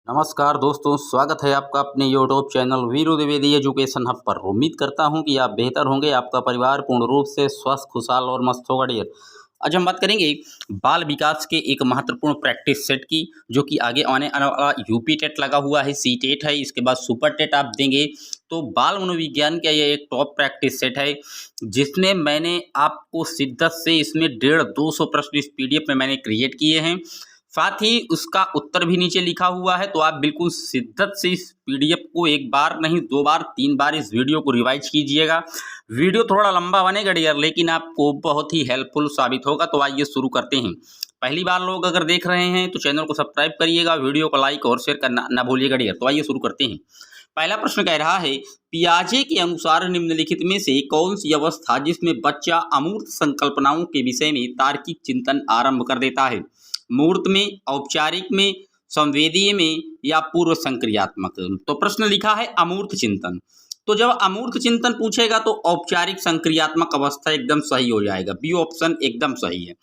नमस्कार दोस्तों, स्वागत है आपका अपने YouTube channel Veeru Dwivedi education hub पर। उम्मीद करता हूं कि आप बेहतर होंगे, आपका परिवार पूर्ण रूप से स्वस्थ, खुशहाल और मस्त होगा डियर। आज हम बात करेंगे बाल विकास के एक महत्वपूर्ण प्रैक्टिस सेट की, जो कि आगे आने वाला यूपी टेट लगा हुआ है, सी टेट है, इसके बाद सुपर टेट आप देंगे। तो बाल मनोविज्ञान का ये एक टॉप प्रैक्टिस सेट है, जिसमें मैंने आपको शिद्दत से इसमें 150-200 प्रश्न इस पीडीएफ में मैंने क्रिएट किए हैं। साथ ही उसका उत्तर भी नीचे लिखा हुआ है, तो आप बिल्कुल शिद्दत से इस पीडीएफ को एक बार नहीं, 2 बार 3 बार इस वीडियो को रिवाइज कीजिएगा। वीडियो थोड़ा लंबा बनेगा डियर, लेकिन आपको बहुत ही हेल्पफुल साबित होगा। तो आइए शुरू करते हैं। पहली बार लोग अगर देख रहे हैं तो चैनल को सब्सक्राइब करिएगा, वीडियो को लाइक और शेयर करना ना भूलिएगा डियर। तो आइए शुरू करते हैं। पहला प्रश्न कह रहा है, पियाजे के अनुसार निम्नलिखित में से कौन सी अवस्था जिसमें बच्चा अमूर्त संकल्पनाओं के विषय में तार्किक चिंतन आरंभ कर देता है? मूर्त में, औपचारिक में, संवेदीय में या पूर्व संक्रियात्मक? तो प्रश्न लिखा है अमूर्त चिंतन। तो जब अमूर्त चिंतन पूछेगा तो औपचारिक संक्रियात्मक अवस्था एकदम सही हो जाएगा, बी ऑप्शन एकदम सही है।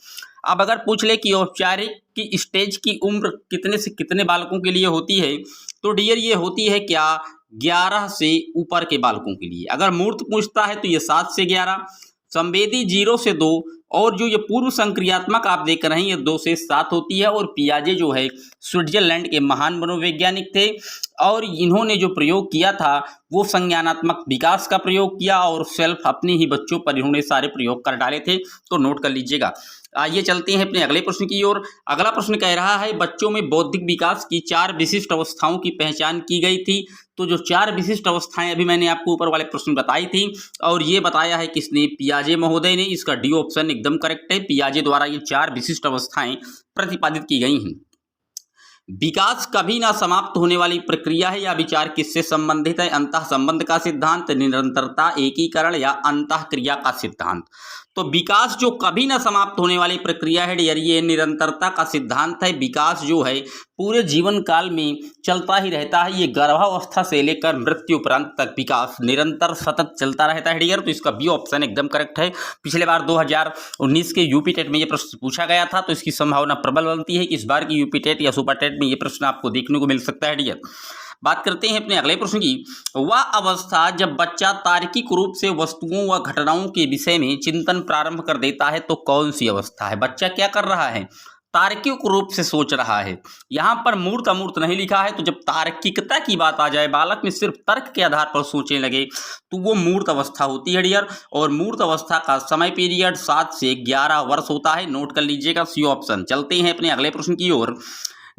अब अगर पूछ ले कि औपचारिक की स्टेज की उम्र कितने से कितने बालकों के लिए होती है, तो डियर ये होती है क्या 11 से ऊपर के बालकों के लिए। अगर मूर्त पूछता है तो ये 7 से 11, संवेदी 0 से 2, और जो ये पूर्व संक्रियात्मक आप देख रहे हैं ये 2 से 7 होती है। और पियाजे जो है स्विट्जरलैंड के महान मनोवैज्ञानिक थे, और इन्होंने जो प्रयोग किया था वो संज्ञानात्मक विकास का प्रयोग किया, और सेल्फ अपने ही बच्चों पर इन्होंने सारे प्रयोग कर डाले थे। तो नोट कर लीजिएगा। आइए चलते हैं अपने अगले प्रश्न की ओर। अगला प्रश्न कह रहा है, बच्चों में बौद्धिक विकास की 4 विशिष्ट अवस्थाओं की पहचान की गई थी। तो जो 4 विशिष्ट अवस्थाएं अभी मैंने आपको ऊपर वाले प्रश्न बताई थी, और ये बताया है किसने? पियाजे महोदय ने। इसका डी ऑप्शन एकदम करेक्ट है। पियाजे द्वारा ये 4 विशिष्ट अवस्थाएं प्रतिपादित की गई हैं। विकास कभी ना समाप्त होने वाली प्रक्रिया है, या विचार किससे संबंधित है? अंतः संबंध का सिद्धांत, निरंतरता, एकीकरण या अंतः क्रिया का सिद्धांत? तो विकास जो कभी ना समाप्त होने वाली प्रक्रिया है डियर, ये निरंतरता का सिद्धांत है। विकास जो है पूरे जीवन काल में चलता ही रहता है। ये गर्भावस्था से लेकर मृत्यु उपरांत तक विकास निरंतर सतत चलता रहता है डियर। तो इसका बी ऑप्शन एकदम करेक्ट है। पिछले बार 2019 के यूपी टेट में ये प्रश्न पूछा गया था, तो इसकी संभावना प्रबल बनती है कि इस बार की यूपी टेट या सुपर टेट में ये प्रश्न आपको देखने को मिल सकता है डियर। बात करते हैं अपने अगले प्रश्न की। वह अवस्था जब बच्चा तार्किक रूप से वस्तुओं व घटनाओं के विषय में चिंतन प्रारंभ कर देता है, तो कौन सी अवस्था है? बच्चा क्या कर रहा है? तार्किक रूप से सोच रहा है। यहाँ पर मूर्त अमूर्त नहीं लिखा है, तो जब तार्किकता की बात आ जाए, बालक में सिर्फ तर्क के आधार पर सोचने लगे, तो वो मूर्त अवस्था होती है डियर। और मूर्त अवस्था का समय पीरियड 7 से 11 वर्ष होता है। नोट कर लीजिएगा, सी ऑप्शन। चलते हैं अपने अगले प्रश्न की ओर।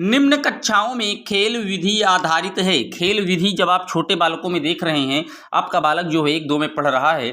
निम्न कक्षाओं में खेल विधि आधारित है। खेल विधि जब आप छोटे बालकों में देख रहे हैं, आपका बालक जो है 1-2 में पढ़ रहा है,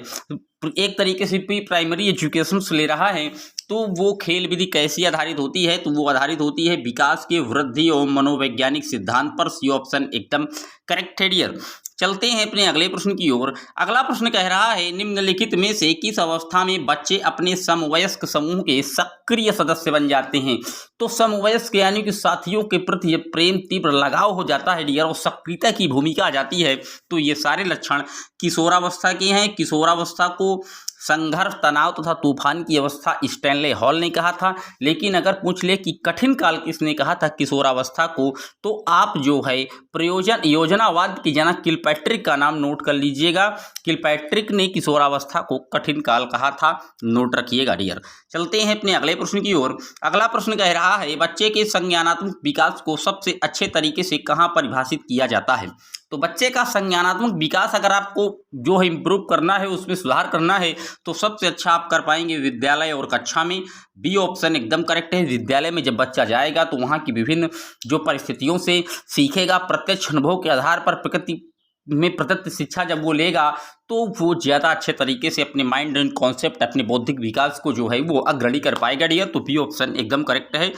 एक तरीके से प्री प्राइमरी एजुकेशन ले रहा है, तो वो खेल विधि कैसी आधारित होती है? तो वो आधारित होती है विकास के वृद्धि और मनोवैज्ञानिक सिद्धांत पर। सी ऑप्शन एकदम करेक्ट है डियर। चलते हैं अपने अगले प्रश्न की ओर। अगला प्रश्न कह रहा है, निम्नलिखित में से किस अवस्था में बच्चे अपने समवयस्क समूह के सक्रिय सदस्य बन जाते हैं? तो समवयस्क यानी कि साथियों के प्रति प्रेम, तीव्र लगाव हो जाता है डियर, और सक्रियता की भूमिका आ जाती है। तो ये सारे लक्षण किशोरावस्था के हैं। किशोरावस्था को संघर्ष, तनाव तथा तूफान की अवस्था स्टैनले हॉल ने कहा था। लेकिन अगर पूछ ले कि कठिन काल किसने कहा था किशोरावस्था को, तो आप जो है प्रयोजन योजनावाद के जनक किलपैट्रिक का नाम नोट कर लीजिएगा। किलपैट्रिक ने किशोरावस्था को कठिन काल कहा था। नोट रखिएगा डियर। चलते हैं अपने अगले प्रश्न की ओर। अगला प्रश्न कह रहा है, बच्चे के संज्ञानात्मक विकास को सबसे अच्छे तरीके से कहाँ परिभाषित किया जाता है? तो बच्चे का संज्ञानात्मक विकास अगर आपको जो है इम्प्रूव करना है, उसमें सुधार करना है, तो सबसे अच्छा आप कर पाएंगे विद्यालय और कक्षा में। बी ऑप्शन एकदम करेक्ट है। विद्यालय में जब बच्चा जाएगा तो वहाँ की विभिन्न जो परिस्थितियों से सीखेगा, प्रत्यक्ष अनुभव के आधार पर प्रकृति में प्रदत्त शिक्षा जब वो लेगा, तो वो ज़्यादा अच्छे तरीके से अपने माइंड एंड कॉन्सेप्ट, अपने बौद्धिक विकास को जो है वो अग्रणी कर पाएगा डियर। तो बी ऑप्शन एकदम करेक्ट है।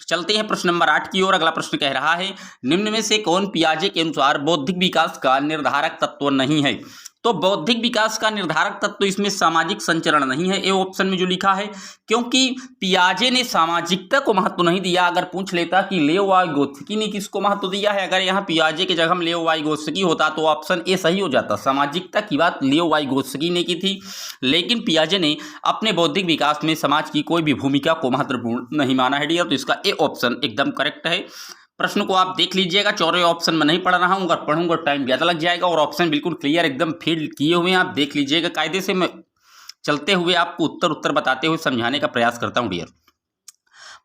चलते हैं प्रश्न नंबर 8 की ओर। अगला प्रश्न कह रहा है, निम्न में से कौन पियाजे के अनुसार बौद्धिक विकास का निर्धारक तत्व नहीं है? तो बौद्धिक विकास का निर्धारक तत्व इसमें सामाजिक संचरण नहीं है, ए ऑप्शन में जो लिखा है, क्योंकि पियाजे ने सामाजिकता को महत्व नहीं दिया। अगर पूछ लेता कि लेओ वाइगोत्स्की ने किसको महत्व दिया है, अगर यहाँ पियाजे की जगह लेओ वाइगोत्स्की होता तो ऑप्शन ए सही हो जाता। सामाजिकता की बात लेओ वाइगोत्स्की ने की थी, लेकिन पियाजे ने अपने बौद्धिक विकास में समाज की कोई भी भूमिका को महत्वपूर्ण नहीं माना है डियर। तो इसका ए ऑप्शन एकदम करेक्ट है। प्रश्न को आप देख लीजिएगा। चौरे ऑप्शन में नहीं पढ़ रहा हूँ, अगर पढ़ूंगा टाइम ज़्यादा लग जाएगा, और ऑप्शन बिल्कुल क्लियर एकदम फील किए हुए हैं, आप देख लीजिएगा। कायदे से मैं चलते हुए आपको उत्तर बताते हुए समझाने का प्रयास करता हूँ डियर।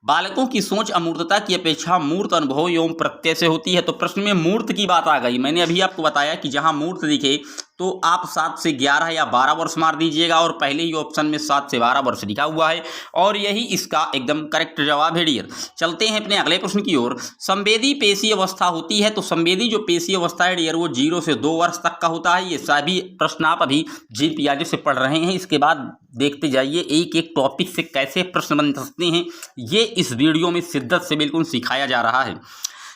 बालकों की सोच अमूर्तता की अपेक्षा मूर्त अनुभव एवं प्रत्यय से होती है। तो प्रश्न में मूर्त की बात आ गई। मैंने अभी आपको बताया कि जहां मूर्त दिखे तो आप 7 से 11 या 12 वर्ष मार दीजिएगा, और पहले ही ऑप्शन में 7 से 12 वर्ष लिखा हुआ है, और यही इसका एकदम करेक्ट जवाब है डियर। चलते हैं अपने अगले प्रश्न की ओर। संवेदी पेशी अवस्था होती है, तो संवेदी जो पेशी अवस्था है डियर वो 0 से 2 वर्ष तक का होता है। ये सभी प्रश्न आप अभी जी पियाजे से पढ़ रहे हैं। इसके बाद देखते जाइए एक एक टॉपिक से कैसे प्रश्न बन सकते हैं, ये इस वीडियो में शिद्दत से बिल्कुल सिखाया जा रहा है।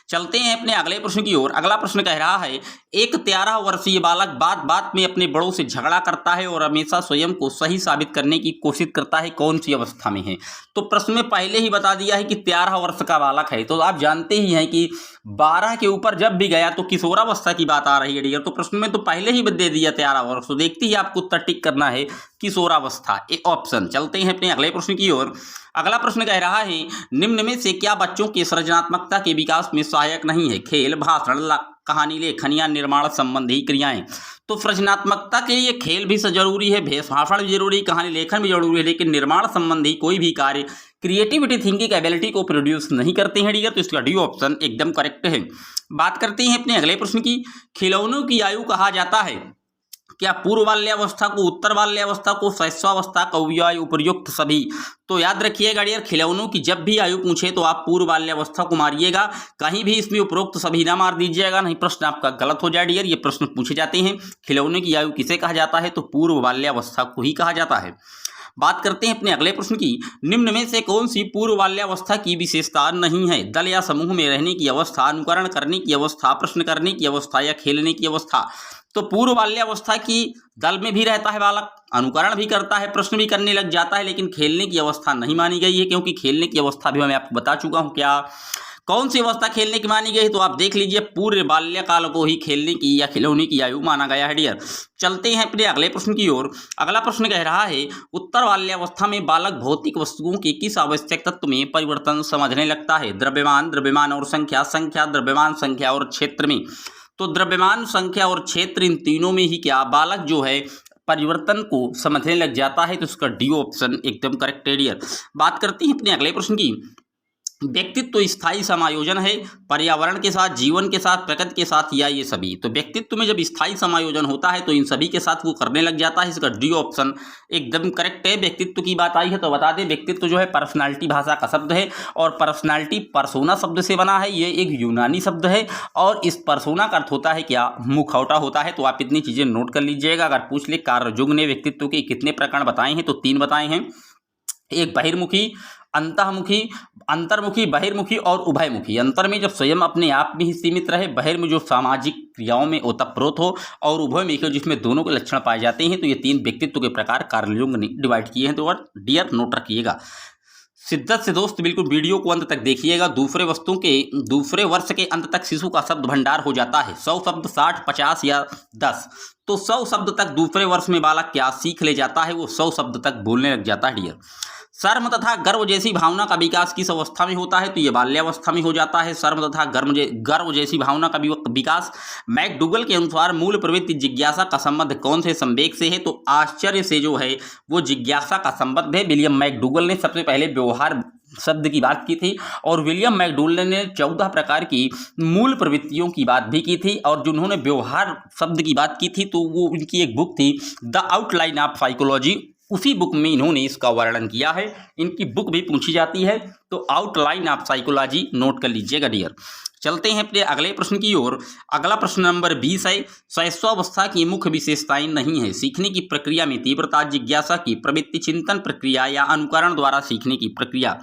चलते हैं अपने अगले प्रश्न की ओर। अगला प्रश्न कह रहा है, एक 13 वर्षीय बालक बात बात में अपने बड़ों से झगड़ा करता है और हमेशा स्वयं को सही साबित करने की कोशिश करता है, कौन सी अवस्था में है? तो प्रश्न में पहले ही बता दिया है कि 13 वर्ष का बालक है। तो आप जानते ही हैं कि 12 के ऊपर जब भी गया तो किशोरावस्था की बात आ रही है डियर। तो प्रश्न में तो पहले ही दे दिया 13 वर्ष, तो देखते ही आपको उत्तर टिक करना है किशोरावस्था, ए ऑप्शन। चलते हैं अपने अगले प्रश्न की ओर। अगला प्रश्न कह रहा है, निम्न में से क्या बच्चों की सृजनात्मकता के विकास में सहायक नहीं है? खेल, भाषण, कहानी लेखन या निर्माण संबंधी क्रियाएं। तो सृजनात्मकता के लिए खेल भी जरूरी है, भाषण भी जरूरी, कहानी लेखन भी जरूरी है, लेकिन निर्माण संबंधी कोई भी कार्य क्रिएटिविटी थिंकिंग एबिलिटी को प्रोड्यूस नहीं करते हैं डियर। तो इसका डी ऑप्शन एकदम करेक्ट है। बात करते हैं अपने अगले प्रश्न की। खिलौनों की आयु कहा जाता है क्या पूर्व बाल्यावस्था को, उत्तर बाल्यावस्था को, शैशवावस्था को, या उपयुक्त सभी? तो याद रखिएगा डियर, खिलौनों की जब भी आयु पूछे तो आप पूर्व बाल्यावस्था को मारिएगा, कहीं भी इसमें उपरोक्त सभी ना मार दीजिएगा, नहीं प्रश्न आपका गलत हो जाए डियर। ये प्रश्न पूछे जाते हैं खिलौनों की आयु किसे कहा जाता है, तो पूर्व बाल्यावस्था को ही कहा जाता है। बात करते हैं अपने अगले प्रश्न की। निम्न में से कौन सी पूर्व बाल्यावस्था की विशेषता नहीं है? दल या समूह में रहने की अवस्था, अनुकरण करने की अवस्था, प्रश्न करने की अवस्था या खेलने की अवस्था। तो पूर्व बाल्यावस्था की दल में भी रहता है बालक, अनुकरण भी करता है, प्रश्न भी करने लग जाता है, लेकिन खेलने की अवस्था नहीं मानी गई है, क्योंकि खेलने की अवस्था भी मैं आपको बता चुका हूं। क्या कौन सी अवस्था खेलने की मानी गई? तो आप देख लीजिए, पूर्व बाल्यकाल को ही खेलने की या खिलौने की आयु माना गया है डियर। चलते हैं अपने अगले प्रश्न की ओर। अगला प्रश्न कह रहा है, उत्तर बाल्यावस्था में बालक भौतिक वस्तुओं के किस आवश्यक तत्व में परिवर्तन समझने लगता है? द्रव्यमान, द्रव्यमान और संख्या, संख्या, द्रव्यमान, संख्या और क्षेत्र में। तो द्रव्यमान, संख्या और क्षेत्र, इन तीनों में ही क्या बालक जो है परिवर्तन को समझने लग जाता है। तो इसका डी ऑप्शन एकदम करेक्ट है डियर। बात करते हैं अपने अगले प्रश्न की। व्यक्तित्व स्थायी समायोजन है पर्यावरण के साथ, जीवन के साथ, प्रकृति के साथ, या ये सभी? तो व्यक्तित्व में जब स्थायी समायोजन होता है तो इन सभी के साथ वो करने लग जाता है। इसका डी ऑप्शन एकदम करेक्ट है। व्यक्तित्व की बात आई है तो बता दें, व्यक्तित्व जो है पर्सनालिटी भाषा का शब्द है, और पर्सनालिटी परसोना शब्द से बना है। ये एक यूनानी शब्द है, और इस परसोना का अर्थ होता है क्या? मुखौटा होता है। तो आप इतनी चीजें नोट कर लीजिएगा। अगर पूछ ले कार्ल जुंग ने व्यक्तित्व के कितने प्रकरण बताए हैं, तो 3 बताए हैं। एक बहिर्मुखी, अंतर्मुखी, अंतर्मुखी, बहिर्मुखी और उभयमुखी। अंतर में जब स्वयं अपने आप में ही सीमित रहे, बहिर् में जो सामाजिक क्रियाओं में ओतप्रोत हो, और उभयमुखी जिसमें दोनों के लक्षण पाए जाते हैं। तो ये 3 व्यक्तित्व के प्रकार कार्ल जुंग ने डिवाइड किए हैं। तो डियर नोट रखिएगा शिद्दत से दोस्त, बिल्कुल वीडियो को अंत तक देखिएगा। दूसरे वर्ष के अंत तक शिशु का शब्द भंडार हो जाता है 100 शब्द, 60, 50 या 10। तो 100 शब्द तक दूसरे वर्ष में बालक क्या सीख ले जाता है? वो 100 शब्द तक बोलने लग जाता है डियर। शर्म तथा गर्व जैसी भावना का विकास किस अवस्था में होता है? तो ये बाल्यावस्था में हो जाता है। शर्म तथा गर्व जैसी भावना का विकास मैकडूगल के अनुसार मूल प्रवृत्ति जिज्ञासा का संबंध कौन से संवेग से है? तो आश्चर्य से जो है वो जिज्ञासा का संबंध है। विलियम मैकडूगल ने सबसे पहले व्यवहार शब्द की बात की थी, और विलियम मैकडूगल ने 14 प्रकार की मूल प्रवृत्तियों की बात भी की थी, और जिन्होंने व्यवहार शब्द की बात की थी तो वो उनकी एक बुक थी द आउटलाइन ऑफ साइकोलॉजी। उसी बुक में इन्होंने इसका वर्णन किया है। इनकी बुक भी पूछी जाती है, तो आउटलाइन ऑफ साइकोलॉजी नोट कर लीजिएगा डियर। चलते हैं अपने अगले प्रश्न की ओर। अगला प्रश्न नंबर 20 है, शैशवावस्था की मुख्य विशेषताएं नहीं है? सीखने की प्रक्रिया में तीव्रता, जिज्ञासा की प्रवृत्ति, चिंतन प्रक्रिया या अनुकरण द्वारा सीखने की प्रक्रिया।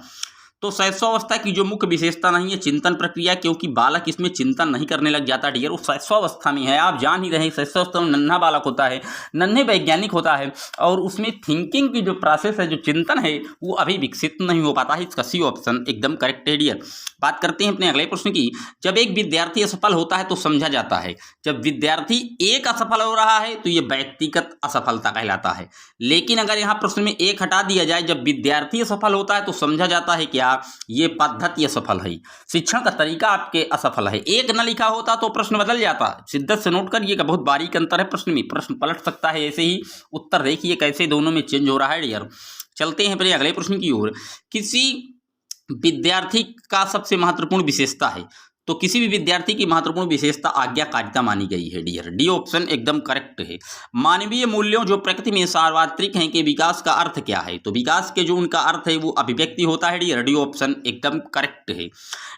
तो शैशवावस्था की जो मुख्य विशेषता नहीं है चिंतन प्रक्रिया, क्योंकि बालक इसमें चिंतन नहीं करने लग जाता डियर। वो शैशवावस्था में है, आप जान ही रहे, शैशवावस्था में नन्हा बालक होता है, नन्हे वैज्ञानिक होता है, और उसमें थिंकिंग की जो प्रोसेस है, जो चिंतन है, वो अभी विकसित नहीं हो पाता है। इसका सी ऑप्शन एकदम करेक्ट है डियर। बात करते हैं अपने अगले प्रश्न की। जब एक विद्यार्थी असफल होता है तो समझा जाता है, जब विद्यार्थी एक असफल हो रहा है तो ये व्यक्तिगत असफलता कहलाता है। लेकिन अगर यहाँ प्रश्न में एक हटा दिया जाए, जब विद्यार्थी असफल होता है तो समझा जाता है क्या? क्या ये पद्धति असफल है, शिक्षण का तरीका आपके असफल है। एक न लिखा होता तो प्रश्न बदल जाता। शिद्दत से नोट करिएगा, बहुत बारीक अंतर है प्रश्न में, प्रश्न पलट सकता है। ऐसे ही उत्तर देखिए कैसे दोनों में चेंज हो रहा है डियर। चलते हैं अपने अगले प्रश्न की ओर। किसी विद्यार्थी का सबसे महत्वपूर्ण विशेषता है, तो किसी भी विद्यार्थी की महत्वपूर्ण विशेषता आज्ञाकारिता मानी गई है डियर। डी ऑप्शन एकदम करेक्ट है। मानवीय मूल्यों जो प्रकृति में सार्वत्रिक हैं के विकास का अर्थ क्या है, तो विकास के जो उनका अर्थ है वो अभिव्यक्ति होता है डियर। डी ऑप्शन एकदम करेक्ट है।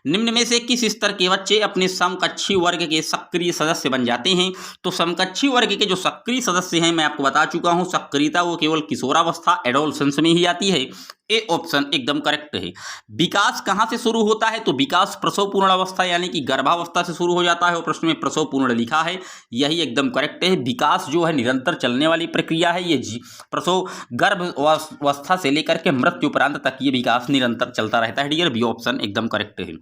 निम्न में से किस स्तर के बच्चे अपने समकक्षी वर्ग के सक्रिय सदस्य बन जाते हैं, तो समकक्षी वर्ग के जो सक्रिय सदस्य हैं मैं आपको बता चुका हूं, सक्रियता वो केवल किशोरावस्था एडोलसेंस में ही आती है। ए ऑप्शन एकदम करेक्ट है। विकास कहां से शुरू होता है, तो विकास प्रसव पूर्ण अवस्था यानी कि गर्भावस्था से शुरू हो जाता है और प्रश्न में प्रसव पूर्ण लिखा है, यही एकदम करेक्ट है। विकास जो है निरंतर चलने वाली प्रक्रिया है, ये प्रसव गर्भावस्था से लेकर के मृत्यु उपरांत तक ये विकास निरंतर चलता रहता है डियर। बी ऑप्शन एकदम करेक्ट है।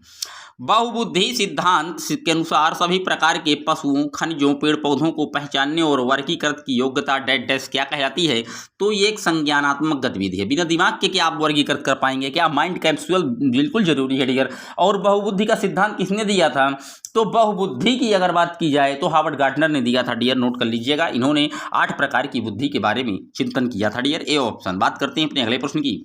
बहुबुद्धि सिद्धांत के अनुसार सभी प्रकार के पशुओं, खनिजों, पेड़ पौधों को पहचानने और वर्गीकृत की योग्यता डैश क्या कहलाती है, तो ये एक संज्ञानात्मक गतिविधि है। बिना दिमाग के क्या आप वर्गीकृत कर पाएंगे, क्या माइंड कैप्सूल बिल्कुल जरूरी है डियर। और बहुबुद्धि का सिद्धांत किसने दिया था, तो बहुबुद्धि की अगर बात की जाए तो हार्वर्ड गार्टनर ने दिया था डियर, नोट कर लीजिएगा। इन्होंने 8 प्रकार की बुद्धि के बारे में चिंतन किया था डियर। A option. बात करते हैं अपने अगले प्रश्न की।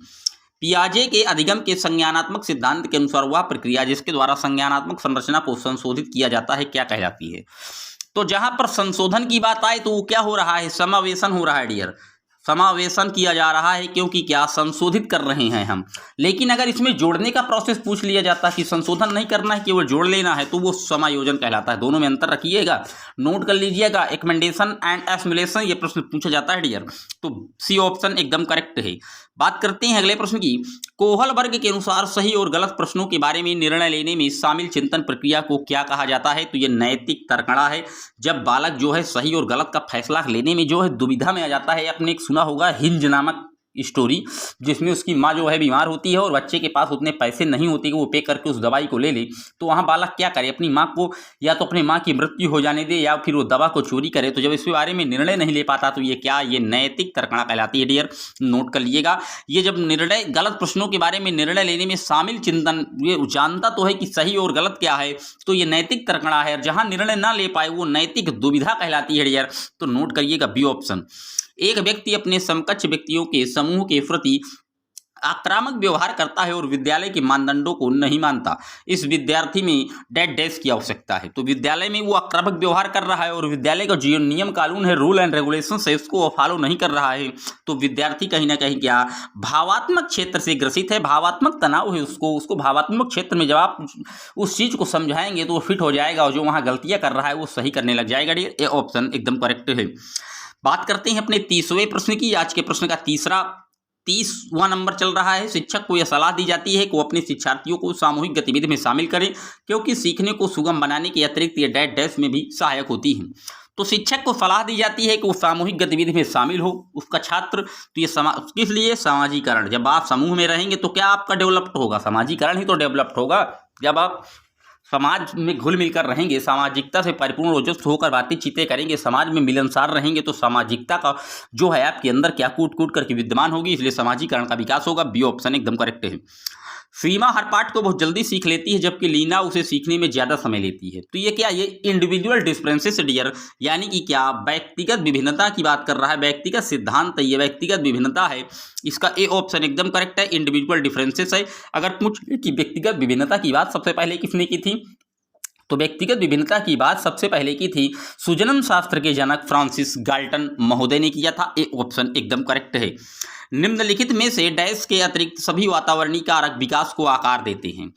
पियाजे के अधिगम के संज्ञानात्मक सिद्धांत के अनुसार वह प्रक्रिया जिसके द्वारा संज्ञानात्मक संरचना को संशोधित किया जाता है क्या कहलाती है, तो जहां पर संशोधन की बात आए तो वो क्या हो रहा है, समावेशन हो रहा है डियर। समावेशन किया जा रहा है क्योंकि क्या संशोधित कर रहे हैं हम। लेकिन अगर इसमें जोड़ने का प्रोसेस पूछ लिया जाता है कि संशोधन नहीं करना है केवल जोड़ लेना है, तो वो समायोजन कहलाता है। दोनों में अंतर रखिएगा, नोट कर लीजिएगा। एक्मेंडेशन एंड एसिमिलेशन ये प्रश्न पूछा जाता है डियर, तो सी ऑप्शन एकदम करेक्ट है। बात करते हैं अगले प्रश्न की। कोहल वर्ग के अनुसार सही और गलत प्रश्नों के बारे में निर्णय लेने में शामिल चिंतन प्रक्रिया को क्या कहा जाता है, तो ये नैतिक तर्कणा है। जब बालक जो है सही और गलत का फैसला लेने में जो है दुविधा में आ जाता है। आपने एक सुना होगा हिंज नामक स्टोरी, जिसमें उसकी माँ जो है बीमार होती है और बच्चे के पास उतने पैसे नहीं होते कि वो पे करके उस दवाई को ले ले, तो वहाँ बालक क्या करे, अपनी माँ को या तो अपनी माँ की मृत्यु हो जाने दे या फिर वो दवा को चोरी करे। तो जब इसके बारे में निर्णय नहीं ले पाता तो ये क्या, ये नैतिक तर्कणा कहलाती है डियर, नोट कर लीजिएगा। ये जब निर्णय गलत प्रश्नों के बारे में निर्णय लेने में शामिल चिंतन, ये जानता तो है कि सही और गलत क्या है, तो ये नैतिक तर्कणा है। जहाँ निर्णय ना ले पाए वो नैतिक दुविधा कहलाती है डियर, तो नोट करिएगा बी ऑप्शन। एक व्यक्ति अपने समकक्ष व्यक्तियों के समूह के प्रति आक्रामक व्यवहार करता है और विद्यालय के मानदंडों को नहीं मानता। इस विद्यार्थी में डैश की आवश्यकता है, तो विद्यालय में वो आक्रामक व्यवहार कर रहा है और विद्यालय का जो नियम कानून है, रूल एंड रेगुलेशन है, उसको वो फॉलो नहीं कर रहा है, तो विद्यार्थी कहीं ना कहीं क्या भावात्मक क्षेत्र से ग्रसित है। भावात्मक तनाव है उसको भावात्मक क्षेत्र में जब आप उस चीज को समझाएंगे तो वो फिट हो जाएगा और जो वहाँ गलतियां कर रहा है वो सही करने लग जाएगा। ये ऑप्शन एकदम करेक्ट है। बात करते हैं अपने 30वें प्रश्न की। आज के प्रश्न का 30वां नंबर चल रहा है। शिक्षक को यह सलाह दी जाती है कि वो अपने शिक्षार्थियों को सामूहिक गतिविधि में शामिल करें क्योंकि सीखने को सुगम बनाने के अतिरिक्त ये डैश में भी सहायक होती है। तो शिक्षक को सलाह दी जाती है कि वो सामूहिक गतिविधि में शामिल हो उसका छात्र। तो ये किस लिए, सामाजिकरण। जब आप समूह में रहेंगे तो क्या आपका डेवलप्ड होगा, सामाजिकरण ही तो डेवलप्ड होगा। जब आप समाज में घुल मिलकर रहेंगे, सामाजिकता से परिपूर्ण ओजस्वी होकर बातचीतें करेंगे, समाज में मिलनसार रहेंगे, तो सामाजिकता का जो है आपके अंदर क्या कूट कूट करके विद्यमान होगी, इसलिए सामाजिकरण का विकास होगा। बी ऑप्शन एकदम करेक्ट है। सीमा हर पाठ को बहुत जल्दी सीख लेती है जबकि लीना उसे सीखने में ज़्यादा समय लेती है। तो ये क्या, ये इंडिविजुअल डिफरेंसेस डियर, यानी कि क्या व्यक्तिगत विभिन्नता की बात कर रहा है। व्यक्तिगत सिद्धांत है, ये व्यक्तिगत विभिन्नता है। इसका ए ऑप्शन एकदम करेक्ट है, इंडिविजुअल डिफरेंसेस है। अगर पूछ कि व्यक्तिगत विभिन्नता की बात सबसे पहले किसने की थी, तो व्यक्तिगत विभिन्नता की बात सबसे पहले की थी सुजनन शास्त्र के जनक फ्रांसिस गाल्टन महोदय ने किया था। ए ऑप्शन एकदम करेक्ट है। निम्नलिखित में से डैश के अतिरिक्त सभी वातावरणीय कारक विकास को आकार देते हैं।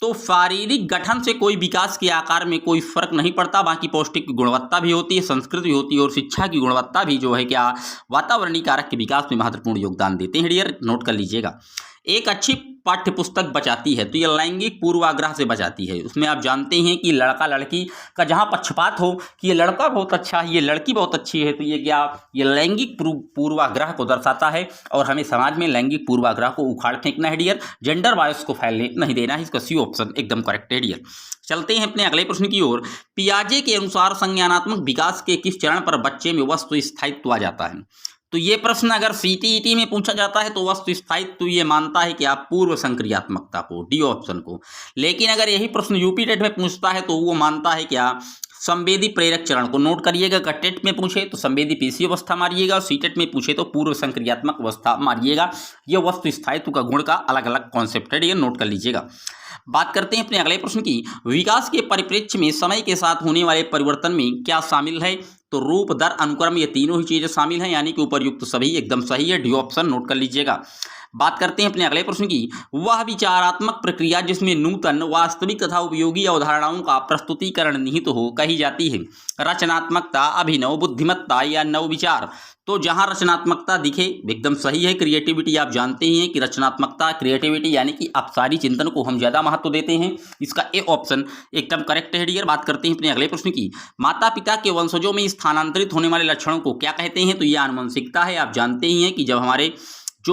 तो शारीरिक गठन से कोई विकास के आकार में कोई फर्क नहीं पड़ता, बाकी पौष्टिक की गुणवत्ता भी होती है, संस्कृति भी होती है और शिक्षा की गुणवत्ता भी जो है क्या वातावरणीय कारक के विकास में महत्वपूर्ण योगदान देते हैं डियर, नोट कर लीजिएगा। एक अच्छी पाठ्य पुस्तक बचाती है, तो ये लैंगिक पूर्वाग्रह से बचाती है। उसमें आप जानते हैं कि लड़का लड़की का जहाँ पक्षपात हो कि ये लड़का बहुत अच्छा है, ये लड़की बहुत अच्छी है, तो ये क्या, ये लैंगिक पूर्वाग्रह को दर्शाता है और हमें समाज में लैंगिक पूर्वाग्रह को उखाड़ फेंकना है डियर, जेंडर बायस को फैलने नहीं देना है। इसका सी ऑप्शन एकदम करेक्ट है डियर। चलते हैं अपने अगले प्रश्न की ओर। पियाजे के अनुसार संज्ञानात्मक विकास के किस चरण पर बच्चे में वस्तु स्थायित्व आ जाता है, तो ये प्रश्न अगर सीटीईटी में पूछा जाता है तो वस्तु स्थायित्व ये मानता है कि आप पूर्व संक्रियात्मकता को, डी ऑप्शन को। लेकिन अगर यही प्रश्न यूपी टेट में पूछता है तो वो मानता है क्या, संवेदी प्रेरक चरण को। नोट करिएगा, अगर टेट में पूछे तो संवेदी पेशी अवस्था मारिएगा और सीटेट में पूछे तो पूर्व संक्रियात्मक अवस्था मारिएगा। यह वस्तु स्थायित्व का गुण का अलग अलग कॉन्सेप्ट है, ये नोट कर लीजिएगा। बात करते हैं अपने अगले प्रश्न की। विकास के परिप्रेक्ष्य में समय के साथ होने वाले परिवर्तन में क्या शामिल है, तो रूप, दर, अनुक्रम, ये तीनों ही चीजें शामिल हैं, यानी कि उपर्युक्त सभी एकदम सही है, डी ऑप्शन नोट कर लीजिएगा। बात करते हैं अपने अगले प्रश्न की। वह विचारात्मक प्रक्रिया जिसमें नूतन, वास्तविक तथा उपयोगी अवधारणाओं का प्रस्तुतिकरण निहित हो कही जाती है रचनात्मकता, अभिनव, बुद्धिमत्ता या नव विचार। तो जहां रचनात्मकता दिखे एकदम सही है। क्रिएटिविटी आप जानते ही हैं कि रचनात्मकता, क्रिएटिविटी यानी कि अपसारी चिंतन को हम ज्यादा महत्व देते हैं, इसका ए ऑप्शन एकदम करेक्ट है डियर। बात करते हैं अपने अगले प्रश्न की। माता पिता के वंशजों में स्थानांतरित होने वाले लक्षणों को क्या कहते हैं, तो ये आनुवंशिकता है। आप जानते ही हैं कि जब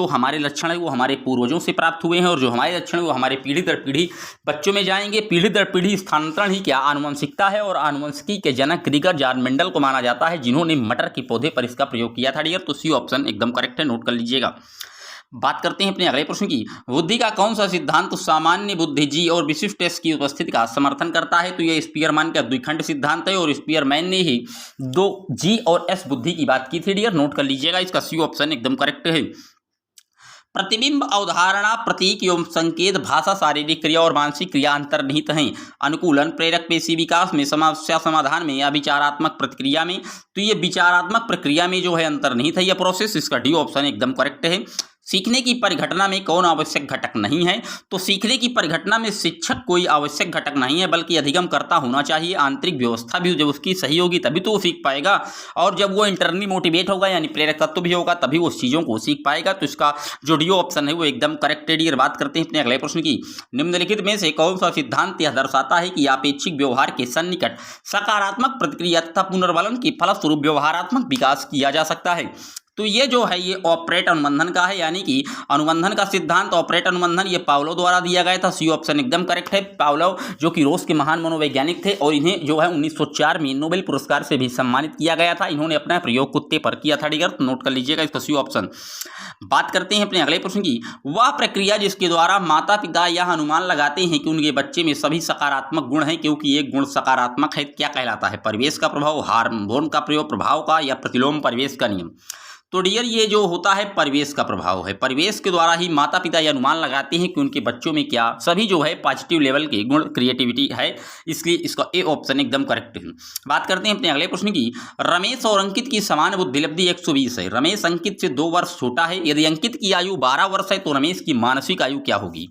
हमारे लक्षण है वो हमारे पूर्वजों से प्राप्त हुए हैं और जो हमारे लक्षण है वो हमारे पीढ़ी दर पीढ़ी बच्चों में जाएंगे। पीढ़ी दर पीढ़ी स्थानांतरण ही क्या, आनुवंशिकता है। और आनुवंशिकी के जनक ग्रीगर जॉन मेंडल को माना जाता है, जिन्होंने मटर के पौधे पर इसका प्रयोग किया था डियर। तो सी ऑप्शन एकदम करेक्ट है, नोट कर लीजिएगा। बात करते हैं अपने अगले प्रश्न की। बुद्धि का कौन सा सिद्धांत सामान्य बुद्धि जी और विशिष्ट एस की उपस्थिति का समर्थन करता है, तो यह स्पीयरमैन का द्विखंड सिद्धांत है और स्पीयरमैन ने ही दो जी और एस बुद्धि की बात की थी डियर, नोट कर लीजिएगा। इसका सी ऑप्शन एकदम करेक्ट है। प्रतिबिंब, अवधारणा, प्रतीक एवं संकेत, भाषा, शारीरिक क्रिया और मानसिक क्रिया अंतर्निहित हैं अनुकूलन, प्रेरक पेशी विकास में, समस्या समाधान में या विचारात्मक प्रतिक्रिया में। तो ये विचारात्मक प्रक्रिया में जो है अंतर्निहित है यह प्रोसेस, इसका डी ऑप्शन एकदम करेक्ट है। सीखने की परिघटना में कौन आवश्यक घटक नहीं है, तो सीखने की परिघटना में शिक्षक कोई आवश्यक घटक नहीं है, बल्कि अधिगमकर्ता होना चाहिए। आंतरिक व्यवस्था भी जब उसकी सही होगी तभी तो वो सीख पाएगा, और जब वो इंटरनली मोटिवेट होगा यानी प्रेरक तत्व भी होगा तभी वो चीज़ों को सीख पाएगा। तो इसका जो डी ऑप्शन है वो एकदम करेक्ट है डियर। बात करते हैं अपने अगले प्रश्न की। निम्नलिखित में से कौन सा सिद्धांत यह दर्शाता है कि अपेक्षिक व्यवहार के सन्निकट सकारात्मक प्रतिक्रिया तथा पुनर्वलन के फलस्वरूप व्यवहारात्मक विकास किया जा सकता है। तो ये जो है ये ऑपरेट अनुबंधन का है, यानी कि अनुबंधन का सिद्धांत ऑपरेट अनुबंधन ये पावलोव द्वारा दिया गया था। सी ऑप्शन एकदम करेक्ट है। पावलोव जो कि रूस के महान मनोवैज्ञानिक थे और इन्हें जो है 1904 में नोबेल पुरस्कार से भी सम्मानित किया गया था। इन्होंने अपना प्रयोग कुत्ते पर किया था डिगर, नोट कर लीजिएगा इसका सी ऑप्शन। बात करते हैं अपने अगले प्रश्न की। वह प्रक्रिया जिसके द्वारा माता पिता यह अनुमान लगाते हैं कि उनके बच्चे में सभी सकारात्मक गुण हैं क्योंकि एक गुण सकारात्मक है, क्या कहलाता है? परिवेश का प्रभाव, हार्मोन का प्रयोग प्रभाव का, या प्रतिलोम परिवेश का नियम? तो डियर ये जो होता है परिवेश का प्रभाव है। परिवेश के द्वारा ही माता पिता ये अनुमान लगाते हैं कि उनके बच्चों में क्या सभी जो है पॉजिटिव लेवल के गुण क्रिएटिविटी है, इसलिए इसका ए ऑप्शन एकदम करेक्ट है। बात करते हैं अपने अगले प्रश्न की। रमेश और अंकित की समान बुद्धिलब्धि 120 है। रमेश अंकित से 2 वर्ष छोटा है। यदि अंकित की आयु 12 वर्ष है तो रमेश की मानसिक आयु क्या होगी?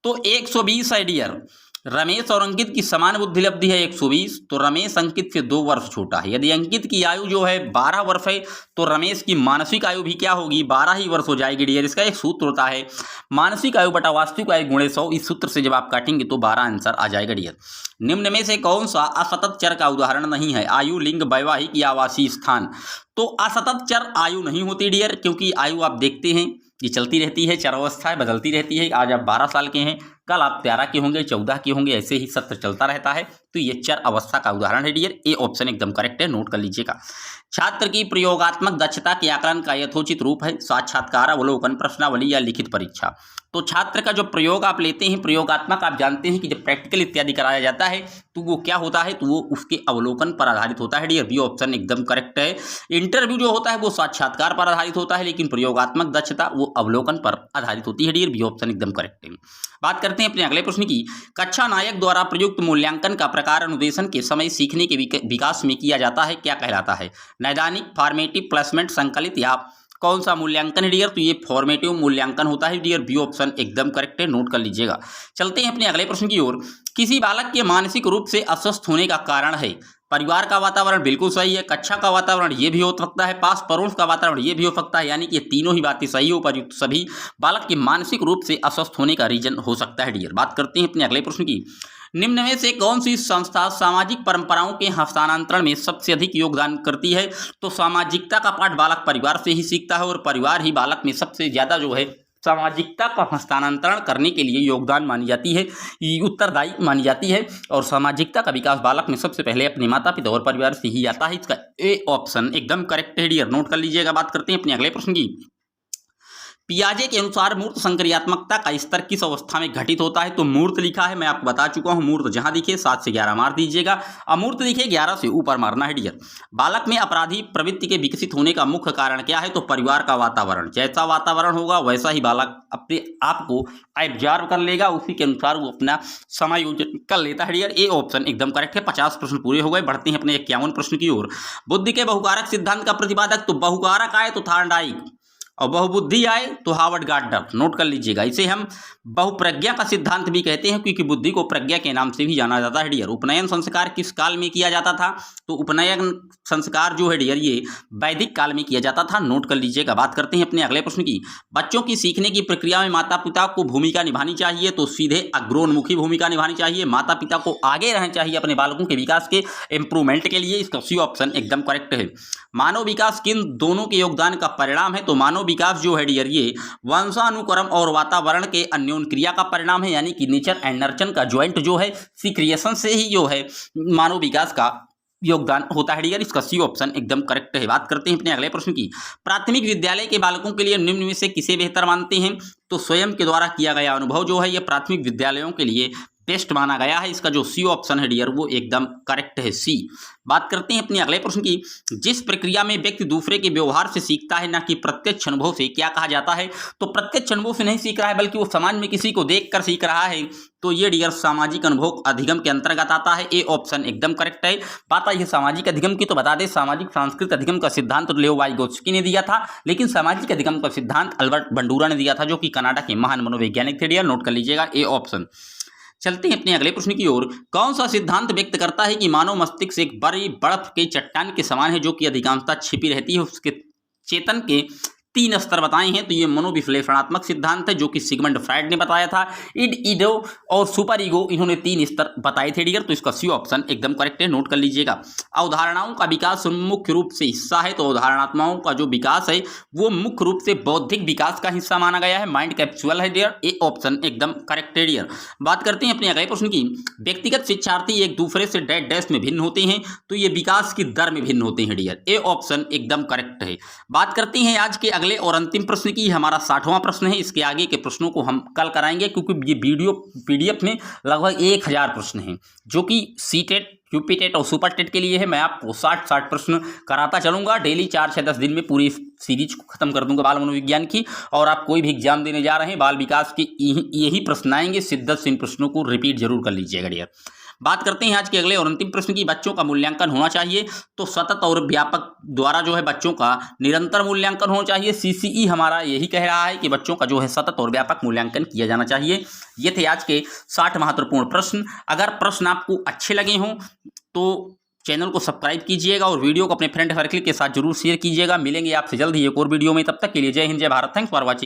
तो 120 है डियर। रमेश और अंकित की समान बुद्धिलब्धि है 120, तो रमेश अंकित से 2 वर्ष छोटा है। यदि अंकित की आयु जो है 12 वर्ष है तो रमेश की मानसिक आयु भी क्या होगी? 12 ही वर्ष हो जाएगी डियर। इसका एक सूत्र होता है मानसिक आयु बटा वास्तविक आयु गुणे 100। इस सूत्र से जब आप काटेंगे तो 12 आंसर आ जाएगा डियर। निम्न में से कौन सा असतत चर का उदाहरण नहीं है? आयु, लिंग, वैवाहिक या आवासीय स्थान। तो असतत चर आयु नहीं होती डियर, क्योंकि आयु आप देखते हैं ये चलती रहती है, चरावस्थाएं बदलती रहती है। आज आप 12 साल के हैं, कल आप 13 के होंगे, 14 के होंगे, ऐसे ही सत्र चलता रहता है। तो ये चर अवस्था का उदाहरण है डियर। ए ऑप्शन एकदम करेक्ट है, नोट कर लीजिएगा। छात्र की प्रयोगात्मक दक्षता के आकलन का यथोचित रूप है साक्षात्कार, अवलोकन, प्रश्नावली या लिखित परीक्षा। तो छात्र का जो प्रयोग आप लेते हैं, प्रयोगात्मक आप जानते हैं कि जब प्रैक्टिकल इत्यादि कराया जाता है तो वो क्या होता है, तो वो उसके अवलोकन पर आधारित होता है डियर। बी ऑप्शन एकदम करेक्ट है। इंटरव्यू जो होता है वो साक्षात्कार पर आधारित होता है, लेकिन प्रयोगात्मक दक्षता वो अवलोकन पर आधारित होती है डियर। बी ऑप्शन एकदम करेक्ट है। बात करते हैं अपने अगले प्रश्न की। कक्षा नायक द्वारा प्रयुक्त मूल्यांकन का प्रकार अनुदेशन के समय सीखने के विकास में किया जाता है, क्या कहलाता है? नैदानिक, फॉर्मेटिव, प्लेसमेंट, संकलित या कौन सा मूल्यांकन है डियर? तो ये फॉर्मेटिव मूल्यांकन होता है डियर। बी ऑप्शन एकदम करेक्ट है, नोट कर लीजिएगा। चलते हैं अपने अगले प्रश्न की ओर। किसी बालक के मानसिक रूप से अस्वस्थ होने का कारण है परिवार का वातावरण, बिल्कुल सही है। कक्षा का वातावरण ये भी हो सकता है, पास पड़ोस का वातावरण ये भी हो सकता है, यानी कि ये तीनों ही बातें सही हो पर सभी बालक के मानसिक रूप से अस्वस्थ होने का रीजन हो सकता है डियर। बात करते हैं अपने अगले प्रश्न की। निम्न में से कौन सी संस्था सामाजिक परंपराओं के हस्तांतरण में सबसे अधिक योगदान करती है? तो सामाजिकता का पाठ बालक परिवार से ही सीखता है और परिवार ही बालक में सबसे ज्यादा जो है सामाजिकता का हस्तांतरण करने के लिए योगदान मानी जाती है, उत्तरदायी मानी जाती है। और सामाजिकता का विकास बालक में सबसे पहले अपने माता पिता और परिवार से ही आता है। इसका ए ऑप्शन एकदम करेक्ट है डियर, नोट कर लीजिएगा। बात करते हैं अपने अगले प्रश्न की। पियाजे के अनुसार मूर्त संक्रियात्मकता का स्तर किस अवस्था में घटित होता है? तो मूर्त लिखा है, मैं आपको बता चुका हूं, मूर्त जहां दिखे 7 से 11 मार दीजिएगा, अमूर्त दिखे 11 से ऊपर मारना है डियर। बालक में अपराधी प्रवृत्ति के विकसित होने का मुख्य कारण क्या है? तो परिवार का वातावरण, जैसा वातावरण होगा वैसा ही बालक अपने आप को एब्जॉर्व कर लेगा, उसी के अनुसार वो अपना समायोजन कर लेता है डियर। ए ऑप्शन एकदम करेक्ट है। 50 प्रश्न पूरे हो गए। बढ़ते हैं अपने 51 प्रश्न की ओर। बुद्धि के बहुकारक सिद्धांत का प्रतिपादक, तो बहुकारक आए तो थार्डाइक और बहुबुद्धि आए तो हार्वर्ड गार्डनर, नोट कर लीजिएगा। इसे हम बहुप्रज्ञा का सिद्धांत भी कहते हैं, क्योंकि बुद्धि को प्रज्ञा के नाम से भी जाना जाता है डियर। उपनयन संस्कार किस काल में किया जाता था? तो उपनयन संस्कार जो है डियर ये वैदिक काल में किया जाता था, नोट कर लीजिएगा। बात करते हैं अपने अगले प्रश्न की। बच्चों की सीखने की प्रक्रिया में माता पिता को भूमिका निभानी चाहिए, तो सीधे अग्रोन्मुखी भूमिका निभानी चाहिए। माता पिता को आगे रहना चाहिए अपने बालकों के विकास के इंप्रूवमेंट के लिए। इसका सी ऑप्शन एकदम करेक्ट है। मानव विकास किन दोनों के योगदान का परिणाम है? तो मानव विकास जो है डियर ये वंशानुक्रम और वातावरण के अन्योन क्रिया का परिणाम है, यानी कि नेचर एंड नर्चर का ज्वाइंट जो है सीक्रिएशन से ही जो है मानव विकास का योगदान होता है डियर। इसका सी ऑप्शन एकदम करेक्ट है। बात करते हैं अपने अगले प्रश्न की। प्राथमिक विद्यालय के बालकों के लिए निम्न में से किसे बेहतर मानते हैं? तो स्वयं के द्वारा किया गया अनुभव जो है यह प्राथमिक विद्यालयों के लिए बेस्ट माना गया है। इसका जो सी ऑप्शन है डियर वो एकदम करेक्ट है, सी। बात करते हैं अपने अगले प्रश्न की। जिस प्रक्रिया में व्यक्ति दूसरे के व्यवहार से सीखता है, ना कि प्रत्यक्ष अनुभव से, क्या कहा जाता है? तो प्रत्यक्ष अनुभव से नहीं सीख रहा है, बल्कि वो समाज में किसी को देखकर सीख रहा है, तो ये डियर सामाजिक अनुभव अधिगम के अंतर्गत आता है। ए ऑप्शन एकदम करेक्ट है। बात आई है सामाजिक अधिगम की, तो बता दें सामाजिक सांस्कृतिक अधिगम का सिद्धांत तो लेओ वाइगोत्स्की ने दिया था, लेकिन सामाजिक अधिगम का सिद्धांत अल्बर्ट बंडूरा ने दिया था, जो कि कनाडा के महान मनोवैज्ञानिक थे डियर, नोट कर लीजिएगा। A option. चलते हैं अपने अगले प्रश्न की ओर। कौन सा सिद्धांत व्यक्त करता है कि मानव मस्तिष्क एक बड़ी बर्फ के चट्टान के समान है, जो कि अधिकांशतः छिपी रहती है? उसके चेतन के 3 स्तर बताए हैं। तो ये मनोविश्लेषणात्मक सिद्धांत है, जो कि सिगमंड फ्राइड ने बताया था। ईगो और सुपर ईगो, इन्होंने 3 स्तर बताए थे डियर, तो इसका सी ऑप्शन एकदम करेक्ट है, नोट कर लीजिएगा। अवधारणाओं का विकास मुख्य रूप से हिस्सा है, तो अवधारणात्मकों का जो विकास है वो मुख्य रूप से बौद्धिक विकास का हिस्सा माना गया है। माइंड कैप्सूल है डियर। ए ऑप्शन एकदम करेक्ट है डियर। बात करते हैं अपने अगले प्रश्न की। व्यक्तिगत शिक्षार्थी एक दूसरे से डैश में भिन्न होते हैं, तो ये विकास की दर में भिन्न होते हैं डियर। ए ऑप्शन एकदम करेक्ट है। बात करते हैं आज के अगले और अंतिम प्रश्न की। हमारा 60वां प्रश्न है। इसके आगे के प्रश्नों को हम कल कराएंगे, क्योंकि ये वीडियो पीडीएफ में लगभग 1000 प्रश्न हैं, जो कि सीटेट, यूपीटेट और सुपर टेट के लिए है। मैं आपको 60 प्रश्न कराता चलूंगा डेली, 4 से 10 दिन में पूरी सीरीज को खत्म कर दूंगा बाल मनोविज्ञान की। और आप कोई भी एग्जाम देने जा रहे हैं, बाल विकास के यही प्रश्न आएंगे, शिद्दत से इन प्रश्नों को रिपीट जरूर कर लीजिएगा डियर। बात करते हैं आज के अगले और अंतिम प्रश्न की। बच्चों का मूल्यांकन होना चाहिए, तो सतत और व्यापक द्वारा जो है बच्चों का निरंतर मूल्यांकन होना चाहिए। सीसीई हमारा यही कह रहा है कि बच्चों का जो है सतत और व्यापक मूल्यांकन किया जाना चाहिए। ये थे आज के 60 महत्वपूर्ण प्रश्न। अगर प्रश्न आपको अच्छे लगे हों तो चैनल को सब्सक्राइब कीजिएगा और वीडियो को अपने फ्रेंड सर्कल के साथ जरूर शेयर कीजिएगा। मिलेंगे आपसे जल्द ही एक और वीडियो में, तब तक के लिए जय हिंद, जय भारत। Thanks for watching.